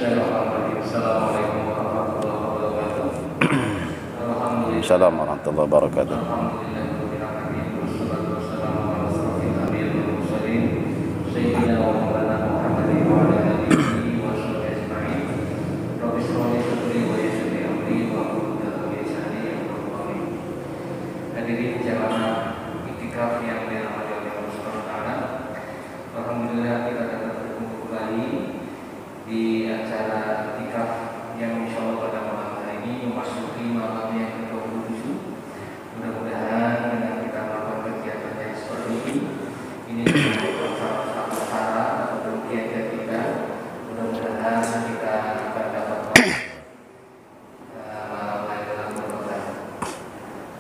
Bismillahirrahmanirrahim. Assalamualaikum warahmatullahi wabarakatuh. Alhamdulillah. Assalamualaikum warahmatullahi wabarakatuh. Alhamdulillahirabbil alamin. Wassalatu wassalamu ala asyrofil anbiya'i wal mursalin sayyidina wa maulana Muhammadin wa ala alihi wa sahbihi ajma'in. Rabbi shrah li sadri wa yassir li amri wa hlul 'uqdatam min lisani yafqahu qawli. Hadirin jamaah iktikaf yang dirahmati oleh Allah Subhanahu wa taala. Alhamdulillah kita dapat berkumpul kembali di acara iktikaf yang insya Allah pada malam hari ini memasuki malam yang ke-27. Mudah-mudahan dengan kita melakukan kegiatan yang seperti ini merupakan salah satu cara atau kiat kita. Mudah-mudahan kita akan dapat malam Lailatul Qadar.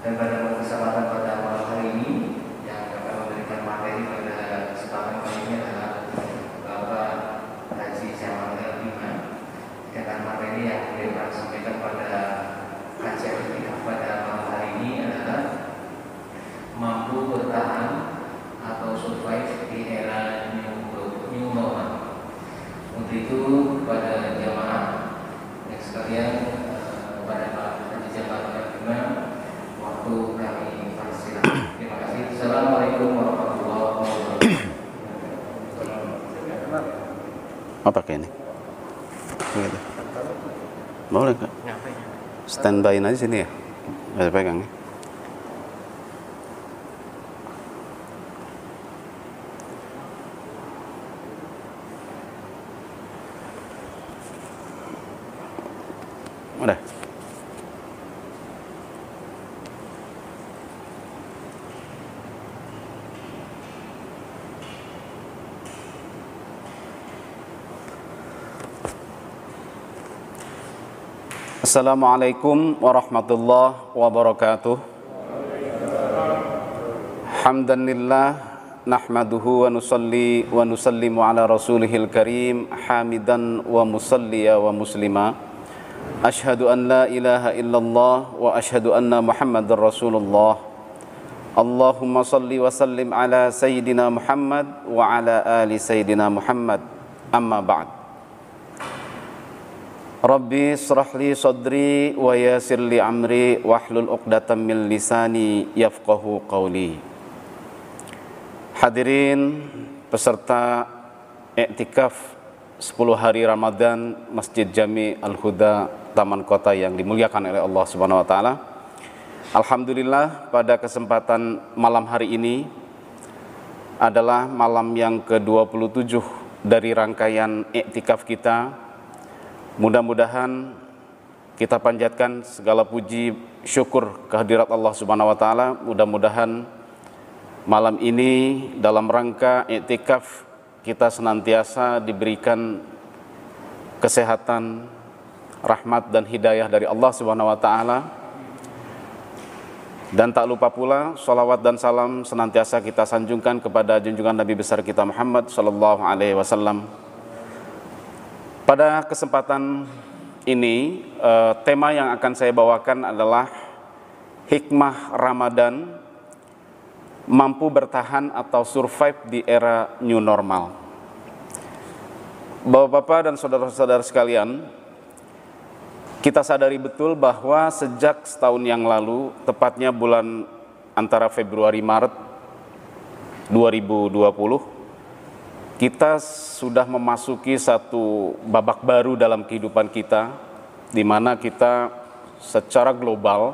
Dan pada kesempatan pada malam hari ini yang akan memberikan materi pada kesempatan kali ini adalah Bapak Haji Jamal Bima dengan materi yang beliau akan sampaikan pada kajian kita pada malam hari ini adalah mampu bertahan atau survive di era new normal. Untuk itu pada jamaah yang sekalian, pada Pak Haji Jamal Bima, waktu kami persilakan. Terima kasih. Assalamualaikum warahmatullahi wabarakatuh. Mau pakai ini? Gitu. Boleh nggak? Standby aja sini ya. Bisa pegang ya. Udah. Assalamualaikum warahmatullahi wabarakatuh. Hamdanillah nahmaduhu wa nusalli wa nusallimu ala rasulihil karim hamidan wa musalliya wa muslima. Ashhadu an la ilaha illallah wa ashhadu anna Muhammadar Rasulullah. Allahumma salli wa sallim ala sayyidina Muhammad wa ala ali sayyidina Muhammad. Amma ba'd. Rabbi shrah li sadri wa yassir li amri wahlul 'uqdatam min lisani yafqahu qawli. Hadirin peserta iktikaf 10 hari Ramadan Masjid Jami Al-Huda Taman Kota yang dimuliakan oleh Allah Subhanahu wa taala. Alhamdulillah pada kesempatan malam hari ini adalah malam yang ke-27 dari rangkaian iktikaf kita. Mudah-mudahan kita panjatkan segala puji syukur kehadirat Allah Subhanahu wa taala. Mudah-mudahan malam ini dalam rangka iktikaf kita senantiasa diberikan kesehatan, rahmat dan hidayah dari Allah Subhanahu wa taala. Dan tak lupa pula salawat dan salam senantiasa kita sanjungkan kepada junjungan Nabi besar kita Muhammad sallallahu alaihi wasallam. Pada kesempatan ini, tema yang akan saya bawakan adalah hikmah Ramadan mampu bertahan atau survive di era new normal. Bapak-bapak dan saudara-saudara sekalian, kita sadari betul bahwa sejak setahun yang lalu, tepatnya bulan antara Februari-Maret 2020, kita sudah memasuki satu babak baru dalam kehidupan kita, di mana kita secara global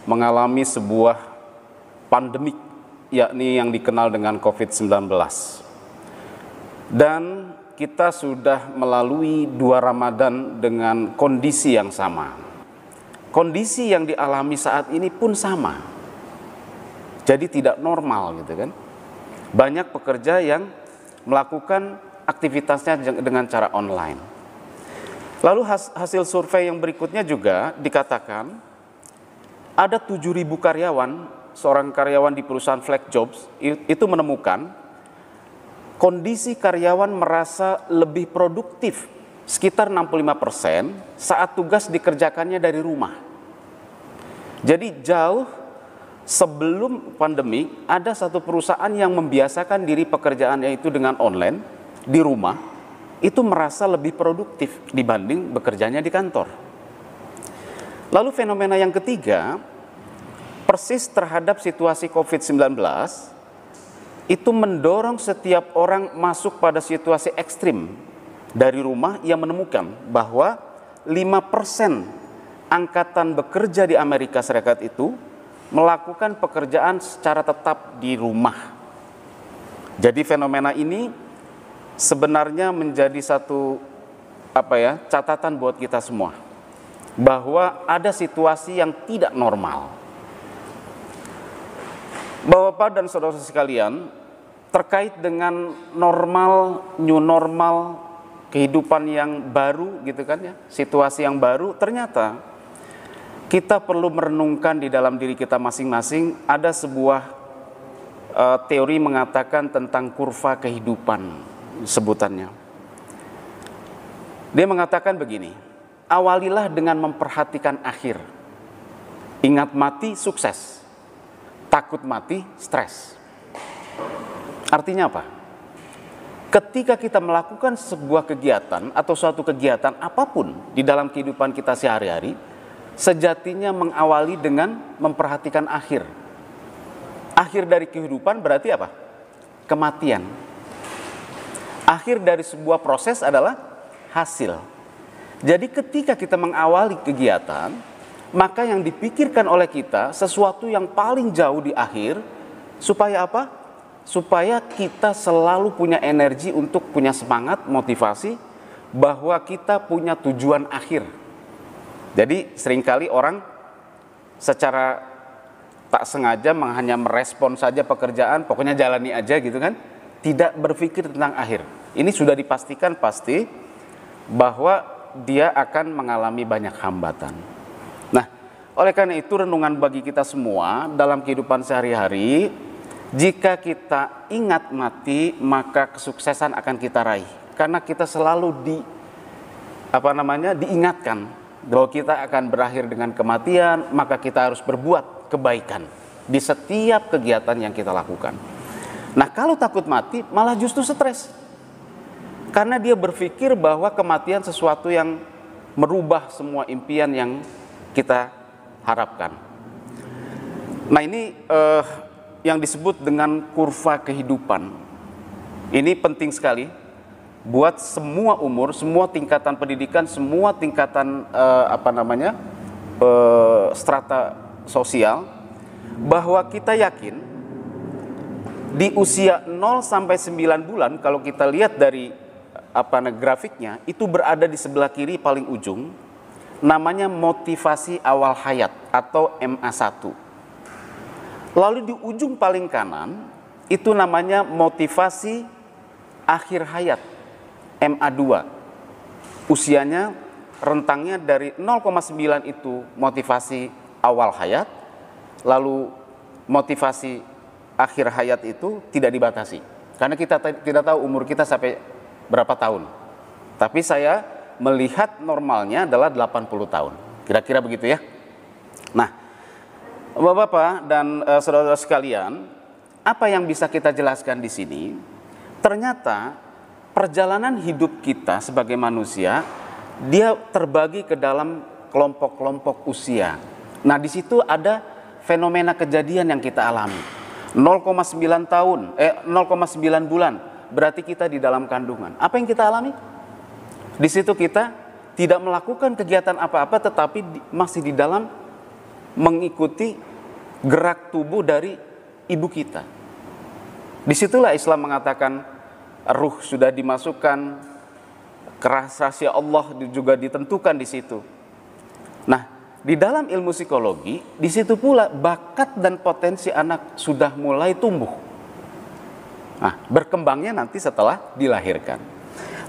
mengalami sebuah pandemik, yakni yang dikenal dengan COVID-19. Dan kita sudah melalui 2 Ramadan dengan kondisi yang sama. Kondisi yang dialami saat ini pun sama. Jadi tidak normal gitu kan. Banyak pekerja yang melakukan aktivitasnya dengan cara online. Lalu hasil survei yang berikutnya juga dikatakan ada 7.000 karyawan, seorang karyawan di perusahaan Flex Jobs itu menemukan kondisi karyawan merasa lebih produktif sekitar 65% saat tugas dikerjakannya dari rumah. Jadi jauh sebelum pandemi, ada satu perusahaan yang membiasakan diri pekerjaannya itu dengan online di rumah, itu merasa lebih produktif dibanding bekerjanya di kantor. Lalu fenomena yang ketiga, persis terhadap situasi COVID-19, itu mendorong setiap orang masuk pada situasi ekstrim. Dari rumah ia menemukan bahwa 5% angkatan bekerja di Amerika Serikat itu melakukan pekerjaan secara tetap di rumah. Jadi fenomena ini sebenarnya menjadi satu catatan buat kita semua, bahwa ada situasi yang tidak normal. Bapak dan saudara sekalian, terkait dengan new normal, kehidupan yang baru gitu kan ya, situasi yang baru, ternyata kita perlu merenungkan di dalam diri kita masing-masing. Ada sebuah teori mengatakan tentang kurva kehidupan, sebutannya. Dia mengatakan begini, awalilah dengan memperhatikan akhir. Ingat mati, sukses. Takut mati, stres. Artinya apa? Ketika kita melakukan sebuah kegiatan atau suatu kegiatan apapun di dalam kehidupan kita sehari-hari, sejatinya mengawali dengan memperhatikan akhir. Akhir dari kehidupan berarti apa? Kematian. Akhir dari sebuah proses adalah hasil. Jadi ketika kita mengawali kegiatan, maka yang dipikirkan oleh kita sesuatu yang paling jauh di akhir, supaya apa? Supaya kita selalu punya energi untuk punya semangat, motivasi, bahwa kita punya tujuan akhir. Jadi seringkali orang secara tak sengaja hanya merespon saja pekerjaan, pokoknya jalani aja gitu kan, tidak berpikir tentang akhir. Ini sudah dipastikan pasti bahwa dia akan mengalami banyak hambatan. Nah, oleh karena itu renungan bagi kita semua dalam kehidupan sehari-hari, jika kita ingat mati, maka kesuksesan akan kita raih. Karena kita selalu diingatkan bahwa kita akan berakhir dengan kematian, maka kita harus berbuat kebaikan di setiap kegiatan yang kita lakukan. Nah, kalau takut mati malah justru stres. Karena dia berpikir bahwa kematian sesuatu yang merubah semua impian yang kita harapkan. Nah, ini yang disebut dengan kurva kehidupan. Ini penting sekali buat semua umur, semua tingkatan pendidikan, semua tingkatan strata sosial, bahwa kita yakin di usia 0 sampai 9 bulan, kalau kita lihat dari grafiknya, itu berada di sebelah kiri paling ujung, namanya motivasi awal hayat atau MA1. Lalu di ujung paling kanan itu namanya motivasi akhir hayat, MA2. Usianya rentangnya dari 0,9 itu motivasi awal hayat, lalu motivasi akhir hayat itu tidak dibatasi. Karena kita tidak tahu umur kita sampai berapa tahun. Tapi saya melihat normalnya adalah 80 tahun. Kira-kira begitu ya. Nah, Bapak-bapak dan saudara-saudara sekalian, apa yang bisa kita jelaskan di sini? Ternyata perjalanan hidup kita sebagai manusia, dia terbagi ke dalam kelompok-kelompok usia. Nah, di situ ada fenomena kejadian yang kita alami. 0,9 bulan berarti kita di dalam kandungan. Apa yang kita alami? Di situ kita tidak melakukan kegiatan apa-apa, tetapi masih di dalam mengikuti gerak tubuh dari ibu kita. Disitulah Islam mengatakan ruh sudah dimasukkan, rahasia Allah juga ditentukan di situ. Nah, di dalam ilmu psikologi, di situ pula bakat dan potensi anak sudah mulai tumbuh. Nah, berkembangnya nanti setelah dilahirkan.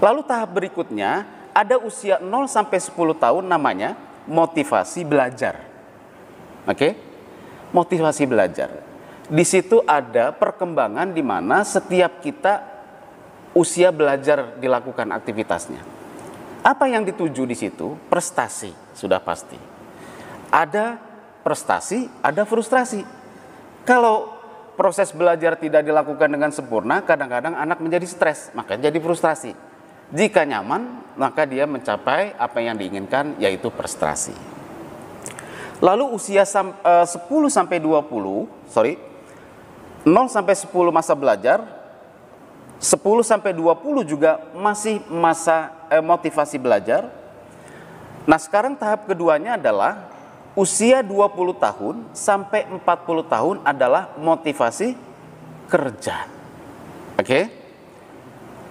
Lalu tahap berikutnya, ada usia 0 sampai 10 tahun namanya motivasi belajar. Oke? Motivasi belajar. Di situ ada perkembangan di mana setiap kita usia belajar dilakukan aktivitasnya. Apa yang dituju di situ? Prestasi, sudah pasti. Ada prestasi, ada frustrasi. Kalau proses belajar tidak dilakukan dengan sempurna, kadang-kadang anak menjadi stres, makanya jadi frustrasi. Jika nyaman, maka dia mencapai apa yang diinginkan, yaitu prestasi. Lalu usia 10 sampai 20, 0 sampai 10 masa belajar, 10 sampai 20 juga masih masa motivasi belajar. Nah, sekarang tahap keduanya adalah usia 20 tahun sampai 40 tahun adalah motivasi kerja. Oke?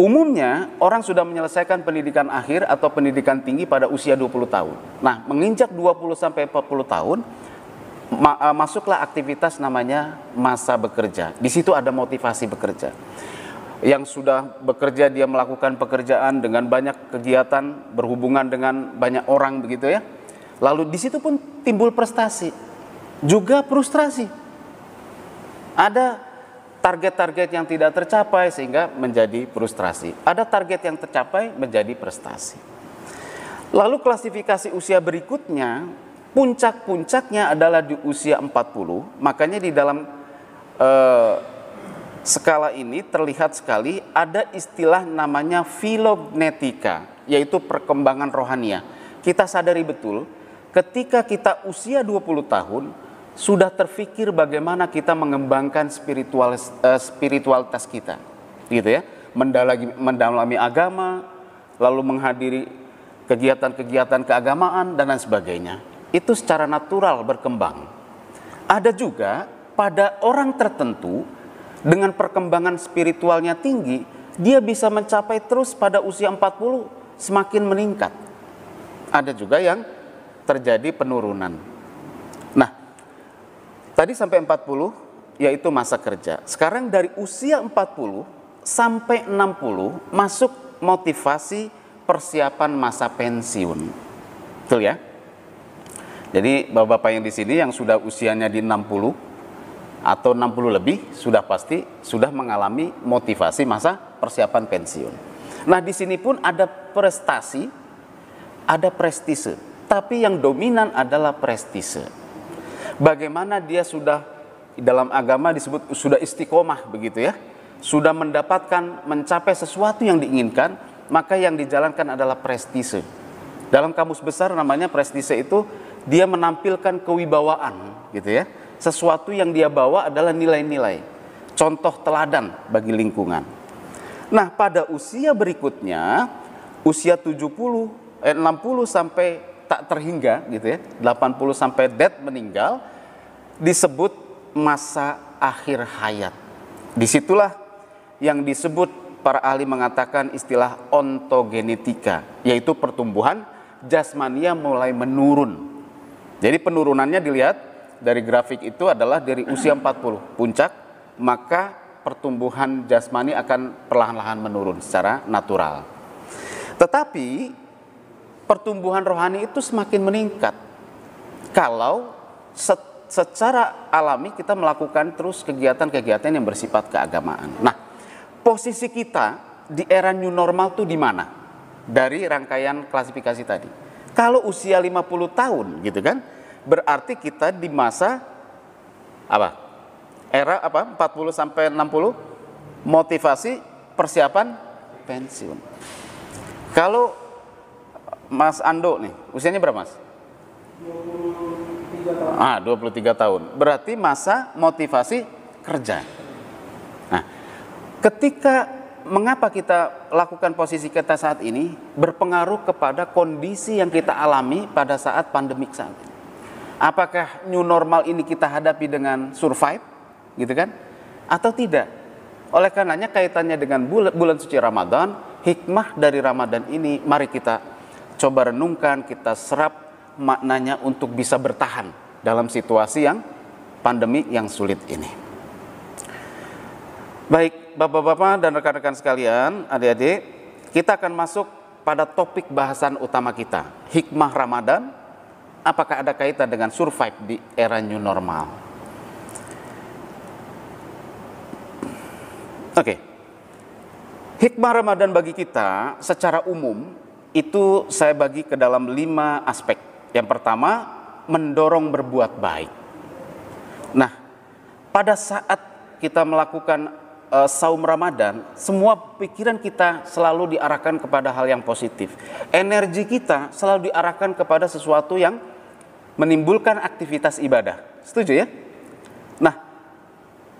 Umumnya orang sudah menyelesaikan pendidikan akhir atau pendidikan tinggi pada usia 20 tahun. Nah, menginjak 20 sampai 40 tahun masuklah aktivitas namanya masa bekerja. Di situ ada motivasi bekerja. Yang sudah bekerja, dia melakukan pekerjaan dengan banyak kegiatan, berhubungan dengan banyak orang begitu ya. Lalu di situ pun timbul prestasi, juga frustrasi. Ada target-target yang tidak tercapai sehingga menjadi frustrasi. Ada target yang tercapai menjadi prestasi. Lalu klasifikasi usia berikutnya, puncak-puncaknya adalah di usia 40. Makanya di dalam skala ini terlihat sekali ada istilah namanya filognetika, yaitu perkembangan rohania. Kita sadari betul, ketika kita usia 20 tahun, sudah terfikir bagaimana kita mengembangkan spiritualitas kita. Gitu ya, mendalami agama, lalu menghadiri kegiatan-kegiatan keagamaan, dan lain sebagainya. Itu secara natural berkembang. Ada juga pada orang tertentu, dengan perkembangan spiritualnya tinggi, dia bisa mencapai terus pada usia 40 semakin meningkat. Ada juga yang terjadi penurunan. Nah, tadi sampai 40 yaitu masa kerja. Sekarang dari usia 40 sampai 60 masuk motivasi persiapan masa pensiun. Betul ya? Jadi bapak-bapak yang di sini yang sudah usianya di 60 atau 60 lebih sudah pasti sudah mengalami motivasi masa persiapan pensiun. Nah, di sini pun ada prestasi, ada prestise, tapi yang dominan adalah prestise. Bagaimana dia sudah dalam agama disebut sudah istiqomah begitu ya, sudah mendapatkan mencapai sesuatu yang diinginkan, maka yang dijalankan adalah prestise. Dalam kamus besar namanya prestise itu dia menampilkan kewibawaan gitu ya. Sesuatu yang dia bawa adalah nilai-nilai, contoh teladan bagi lingkungan. Nah, pada usia berikutnya, usia 60 sampai tak terhingga gitu ya, 80 sampai death meninggal, disebut masa akhir hayat. Disitulah yang disebut para ahli mengatakan istilah ontogenetika, yaitu pertumbuhan jasmania mulai menurun. Jadi penurunannya dilihat dari grafik itu adalah dari usia 40 puncak, maka pertumbuhan jasmani akan perlahan-lahan menurun secara natural. Tetapi pertumbuhan rohani itu semakin meningkat kalau secara alami kita melakukan terus kegiatan-kegiatan yang bersifat keagamaan. Nah, posisi kita di era new normal itu di mana? Dari rangkaian klasifikasi tadi. Kalau usia 50 tahun gitu kan, berarti kita di masa apa? Era apa? 40 sampai 60 motivasi persiapan pensiun. Kalau Mas Ando nih, usianya berapa, Mas? 23 tahun. Berarti masa motivasi kerja. Nah, mengapa kita lakukan posisi kita saat ini berpengaruh kepada kondisi yang kita alami pada saat pandemik saat ini. Apakah new normal ini kita hadapi dengan survive, gitu kan? Atau tidak? Oleh karenanya kaitannya dengan bulan suci Ramadan, hikmah dari Ramadan ini, mari kita coba renungkan, kita serap maknanya untuk bisa bertahan dalam situasi yang pandemi yang sulit ini. Baik, bapak-bapak dan rekan-rekan sekalian, adik-adik, kita akan masuk pada topik bahasan utama kita, hikmah Ramadan. Apakah ada kaitan dengan survive di era new normal? Oke. Hikmah Ramadan bagi kita secara umum itu saya bagi ke dalam 5 aspek. Yang pertama, mendorong berbuat baik. Nah, pada saat kita melakukan saum Ramadan, semua pikiran kita selalu diarahkan kepada hal yang positif. Energi kita selalu diarahkan kepada sesuatu yang menimbulkan aktivitas ibadah. Setuju ya? Nah,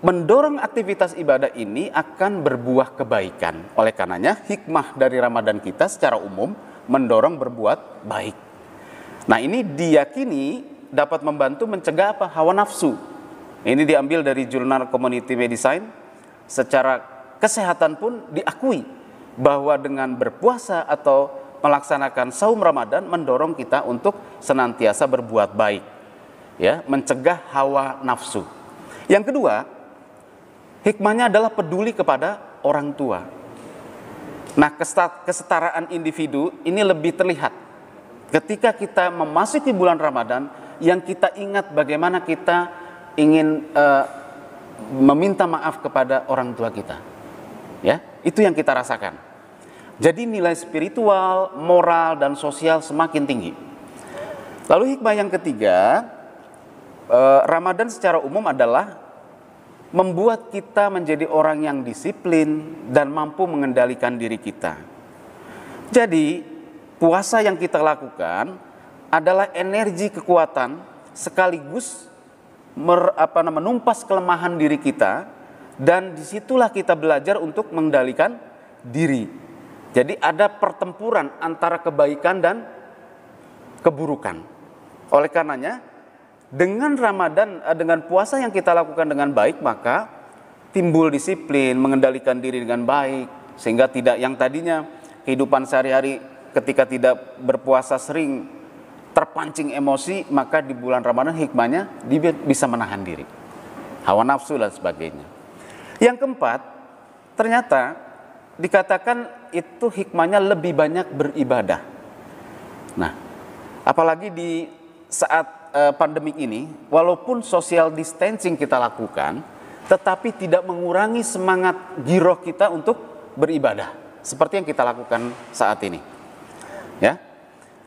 mendorong aktivitas ibadah ini akan berbuah kebaikan. Oleh karenanya, hikmah dari Ramadan kita secara umum mendorong berbuat baik. Nah, ini diyakini dapat membantu mencegah apa? Hawa nafsu. Ini diambil dari jurnal Community Medicine. Secara kesehatan pun diakui bahwa dengan berpuasa atau melaksanakan saum Ramadan mendorong kita untuk senantiasa berbuat baik, ya, mencegah hawa nafsu. Yang kedua, hikmahnya adalah peduli kepada orang tua. Nah, kesetaraan individu ini lebih terlihat ketika kita memasuki bulan Ramadan, yang kita ingat bagaimana kita ingin meminta maaf kepada orang tua kita, ya, itu yang kita rasakan. Jadi nilai spiritual, moral, dan sosial semakin tinggi. Lalu hikmah yang ketiga, Ramadan secara umum adalah membuat kita menjadi orang yang disiplin dan mampu mengendalikan diri kita. Jadi puasa yang kita lakukan adalah energi kekuatan sekaligus menumpas kelemahan diri kita, dan disitulah kita belajar untuk mengendalikan diri. Jadi ada pertempuran antara kebaikan dan keburukan. Oleh karenanya, dengan Ramadan, dengan puasa yang kita lakukan dengan baik, maka timbul disiplin, mengendalikan diri dengan baik, sehingga tidak yang tadinya kehidupan sehari-hari ketika tidak berpuasa sering terpancing emosi, maka di bulan Ramadan hikmahnya dia bisa menahan diri, hawa nafsu dan sebagainya. Yang keempat, ternyata dikatakan itu hikmahnya lebih banyak beribadah. Nah, apalagi di saat pandemik ini, walaupun social distancing kita lakukan, tetapi tidak mengurangi semangat giroh kita untuk beribadah seperti yang kita lakukan saat ini, ya.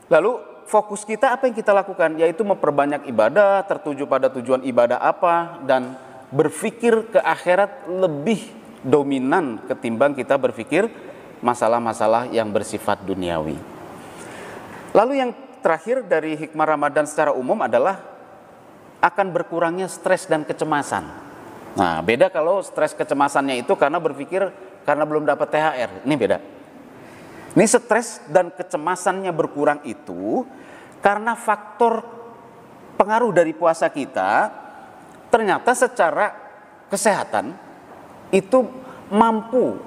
Lalu fokus kita apa yang kita lakukan, yaitu memperbanyak ibadah, tertuju pada tujuan ibadah apa, dan berpikir ke akhirat lebih dominan ketimbang kita berpikir masalah-masalah yang bersifat duniawi. Lalu yang terakhir dari hikmah Ramadan secara umum adalah akan berkurangnya stres dan kecemasan. Nah, beda kalau stres kecemasannya itu karena berpikir karena belum dapat THR, ini beda. Ini stres dan kecemasannya berkurang itu karena faktor pengaruh dari puasa kita ternyata secara kesehatan itu mampu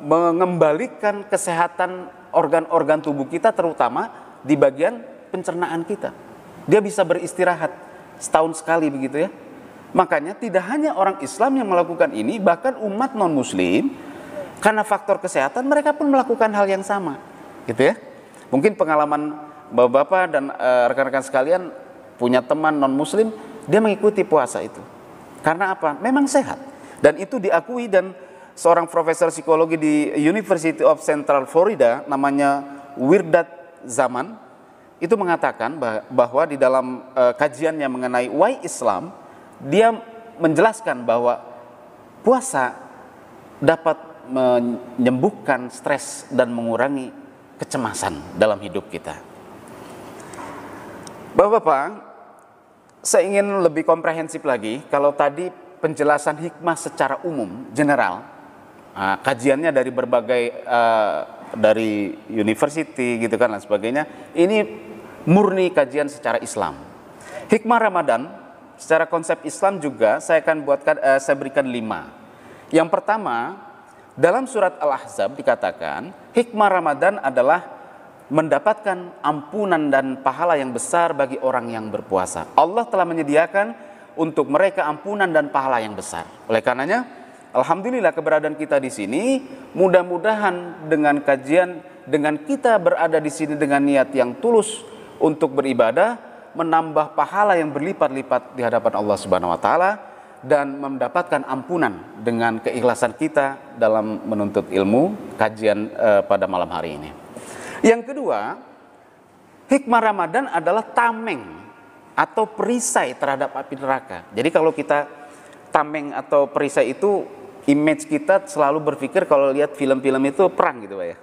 mengembalikan kesehatan organ-organ tubuh kita, terutama di bagian pencernaan kita. Dia bisa beristirahat setahun sekali begitu ya. Makanya tidak hanya orang Islam yang melakukan ini, bahkan umat non-muslim karena faktor kesehatan mereka pun melakukan hal yang sama, gitu ya. Mungkin pengalaman bapak-bapak dan rekan-rekan sekalian punya teman non-muslim, dia mengikuti puasa itu. Karena apa? Memang sehat. Dan itu diakui, dan seorang profesor psikologi di University of Central Florida namanya Wirdad Zaman itu mengatakan bahwa di dalam kajiannya mengenai why Islam, dia menjelaskan bahwa puasa dapat menyembuhkan stres dan mengurangi kecemasan dalam hidup kita. Bapak-bapak, saya ingin lebih komprehensif lagi. Kalau tadi penjelasan hikmah secara umum, general, kajiannya dari berbagai dari university gitu kan dan sebagainya, ini murni kajian secara Islam. Hikmah Ramadan secara konsep Islam juga saya akan saya berikan 5. Yang pertama, dalam surat Al-Ahzab dikatakan hikmah Ramadan adalah mendapatkan ampunan dan pahala yang besar bagi orang yang berpuasa. Allah telah menyediakan untuk mereka ampunan dan pahala yang besar. Oleh karenanya, alhamdulillah keberadaan kita di sini. Mudah-mudahan dengan kajian, dengan kita berada di sini dengan niat yang tulus untuk beribadah, menambah pahala yang berlipat-lipat di hadapan Allah Subhanahu wa taala, dan mendapatkan ampunan dengan keikhlasan kita dalam menuntut ilmu kajian pada malam hari ini. Yang kedua, hikmah Ramadan adalah tameng atau perisai terhadap api neraka. Jadi kalau kita tameng atau perisai itu, image kita selalu berpikir kalau lihat film-film itu perang gitu Pak ya.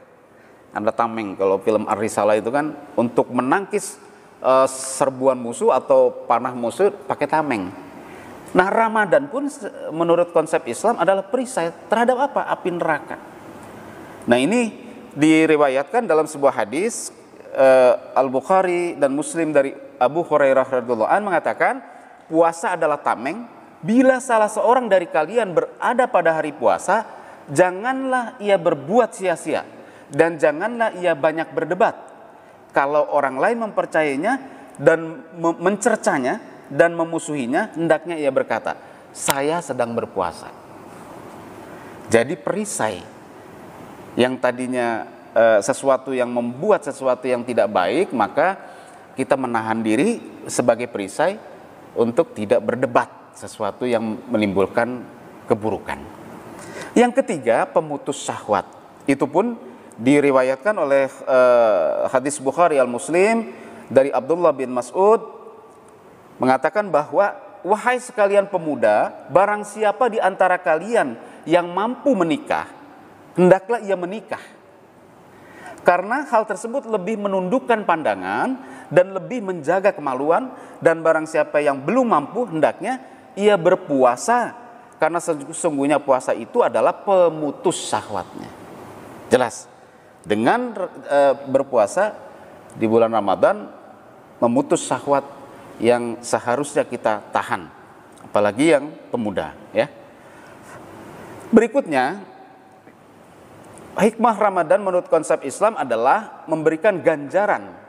Ada tameng, kalau film Ar-Risalah itu kan untuk menangkis serbuan musuh atau panah musuh pakai tameng. Nah, Ramadan pun menurut konsep Islam adalah perisai terhadap apa? Api neraka. Nah, ini diriwayatkan dalam sebuah hadis Al-Bukhari dan Muslim dari Abu Hurairah radhiyallahu anhu mengatakan, puasa adalah tameng. Bila salah seorang dari kalian berada pada hari puasa, janganlah ia berbuat sia-sia dan janganlah ia banyak berdebat. Kalau orang lain mempercayainya dan mencercanya dan memusuhinya, hendaknya ia berkata, saya sedang berpuasa. Jadi perisai yang tadinya sesuatu yang membuat sesuatu yang tidak baik, maka kita menahan diri sebagai perisai untuk tidak berdebat sesuatu yang menimbulkan keburukan. Yang ketiga, pemutus syahwat. Itu pun diriwayatkan oleh hadis Bukhari Al-Muslim dari Abdullah bin Mas'ud mengatakan bahwa, wahai sekalian pemuda, barang siapa di antara kalian yang mampu menikah, hendaklah ia menikah. Karena hal tersebut lebih menundukkan pandangan dan lebih menjaga kemaluan, dan barang siapa yang belum mampu, hendaknya ia berpuasa, karena sesungguhnya puasa itu adalah pemutus syahwatnya. Jelas, dengan berpuasa di bulan Ramadan memutus syahwat yang seharusnya kita tahan, apalagi yang pemuda ya. Berikutnya, hikmah Ramadan menurut konsep Islam adalah memberikan ganjaran.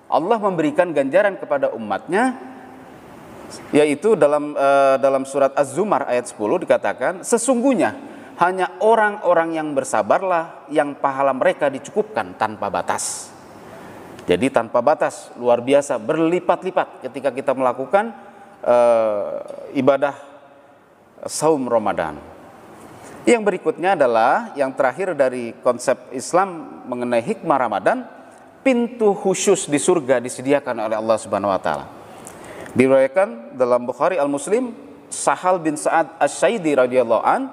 Allah memberikan ganjaran kepada umatnya, yaitu dalam surat Az-Zumar ayat 10 dikatakan, sesungguhnya hanya orang-orang yang bersabarlah yang pahala mereka dicukupkan tanpa batas. Jadi tanpa batas, luar biasa, berlipat-lipat ketika kita melakukan ibadah saum Ramadan. Yang berikutnya adalah yang terakhir dari konsep Islam mengenai hikmah Ramadan, pintu khusus di surga disediakan oleh Allah Subhanahu wa taala. Diriwayatkan dalam Bukhari Al-Muslim, Sahal bin Sa'ad Asy-Syaidi radhiyallahu an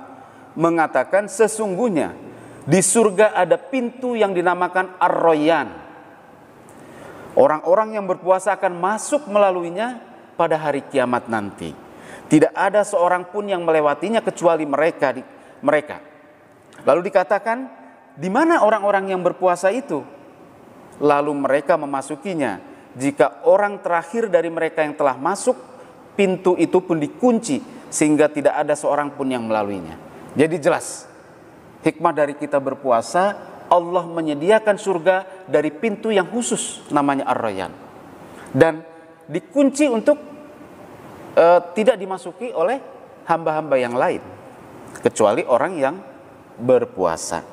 mengatakan, sesungguhnya di surga ada pintu yang dinamakan Ar-Rayyan. Orang-orang yang berpuasa akan masuk melaluinya pada hari kiamat nanti. Tidak ada seorang pun yang melewatinya kecuali mereka. Lalu dikatakan, di mana orang-orang yang berpuasa itu? Lalu mereka memasukinya. Jika orang terakhir dari mereka yang telah masuk, pintu itu pun dikunci sehingga tidak ada seorang pun yang melaluinya. Jadi jelas, hikmah dari kita berpuasa, Allah menyediakan surga dari pintu yang khusus namanya Ar-Rayyan, dan dikunci untuk tidak dimasuki oleh hamba-hamba yang lain kecuali orang yang berpuasa.